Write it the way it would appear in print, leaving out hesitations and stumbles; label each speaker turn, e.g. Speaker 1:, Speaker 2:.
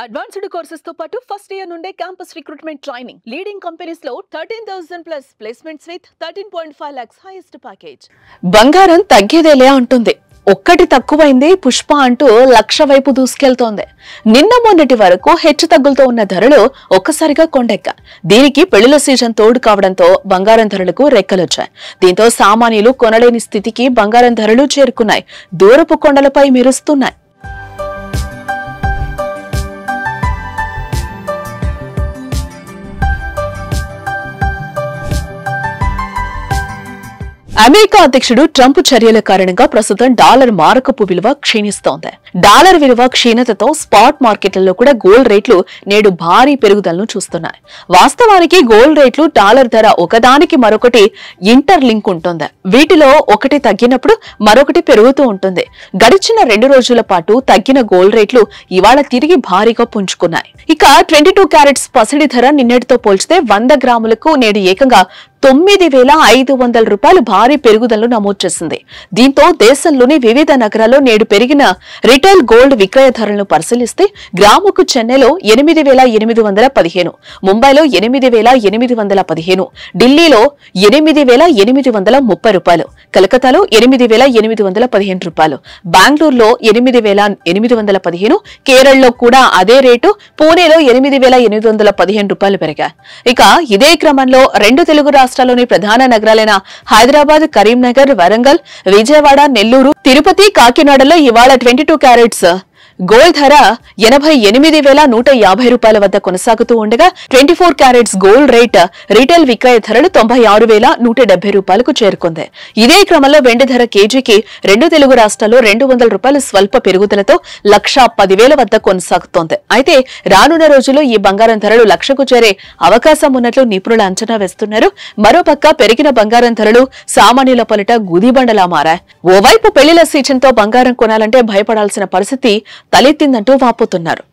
Speaker 1: Advanced courses తో పాటు first year నుండే campus recruitment training leading companies లో 13,000 plus placements with 13.5 lakhs highest package. బంగారం తగ్గేదేలే అంటుంది. ఒక్కటి తక్కువైంది పుష్ప అంటూ లక్ష వైపు దూసుకెళ్తోంది. నిన్న మొన్నటి వరకు హెచ్చు తగ్గులతో ఉన్న ధరలు ఒక్కసారిగా కొండెక్క. దీనికి పెళ్లిల సీజన్ తోడు కావడంతో బంగారం ధరలకు రెక్కలొచ్చాయి. దీంతో సామాన్యులు కొనలేని స్థితికి బంగారం ధరలు చేరుకున్నాయి. దూరపు కొండలపై మెరుస్తున్నాయి. అమెరికా అధ్యక్షుడు ట్రంప్ చర్యల కారణంగా ప్రస్తుతం డాలర్ మారకపు విలువ క్షీణిస్తోంది. డాలర్ విలువ క్షీణతతో స్పాట్ మార్కెట్లలో కూడా గోల్డ్ రేట్లు నేడు భారీ పెరుగుదలను చూస్తున్నాయి. వాస్తవానికి గోల్డ్ రేట్లు డాలర్ ధర ఒకదానికి మరొకటి ఇంటర్ లింక్ ఉంటుంది. వీటిలో ఒకటి తగ్గినప్పుడు మరొకటి పెరుగుతూ ఉంటుంది. గడిచిన 2 రోజుల పాటు తగ్గిన గోల్డ్ రేట్లు ఇవాళ తిరిగి భారీగా పుంజుకున్నాయి. ఇక 22 క్యారెట్స్ పసిడి ధర నిన్నటితో పోల్చితే 100 గ్రాములకు నేడు ఏకంగా 9,500 రూపాయలు భారీ పెరుగుదలను నమోదు చేసింది. దీంతో దేశంలోని వివిధ నగరాల్లో నేడు పెరిగిన రిటైల్ గోల్డ్ విక్రయ ధరలను పరిశీలిస్తే గ్రాముకు చెన్నైలో 8,815, ముంబైలో 8,815, ఢిల్లీలో 8,830 రూపాయలు, కలకత్తాలో 8,815 రూపాయలు, బెంగళూరులో 8,815, కేరళలో కూడా అదే రేటు, పూణేలో 8,815 రూపాయలు పెరిగాయి. ఇక ఇదే క్రమంలో 2 తెలుగు రాష్ట్రాల్లోని ప్రధాన నగరాలైన హైదరాబాద్, కరీంనగర్, వరంగల్, విజయవాడ, నెల్లూరు, తిరుపతి, కాకినాడలో ఇవాళ 22 క్యారెట్స్ గోల్డ్ ధర 88,150 రూపాయల వద్ద కొనసాగుతూ ఉండగా 24 క్యారెట్స్ గోల్డ్ రేట్ రీటైల్ విక్రయ ధరలు 96,170 రూపాయలకు చేరుకుంది. ఇదే క్రమంలో వెండి ధర కేజీకి 2 తెలుగు రాష్ట్రాల్లో 200 రూపాయలు స్వల్ప పెరుగుదలతో 1,10,000 వద్ద కొనసాగుతోంది. అయితే రానున్న రోజుల్లో ఈ బంగారం ధరలు 1,00,000కు చేరే అవకాశం ఉన్నట్లు నిపుణులు అంచనా వేస్తున్నారు. మరోపక్క పెరిగిన బంగారం ధరలు సామాన్యుల పాలిట గుదిబండలా మారాయి. ఓవైపు పెళ్లిల సీజన్తో బంగారం కొనాలంటే భయపడాల్సిన పరిస్థితి తలెత్తిందంటూ వాపోతున్నారు.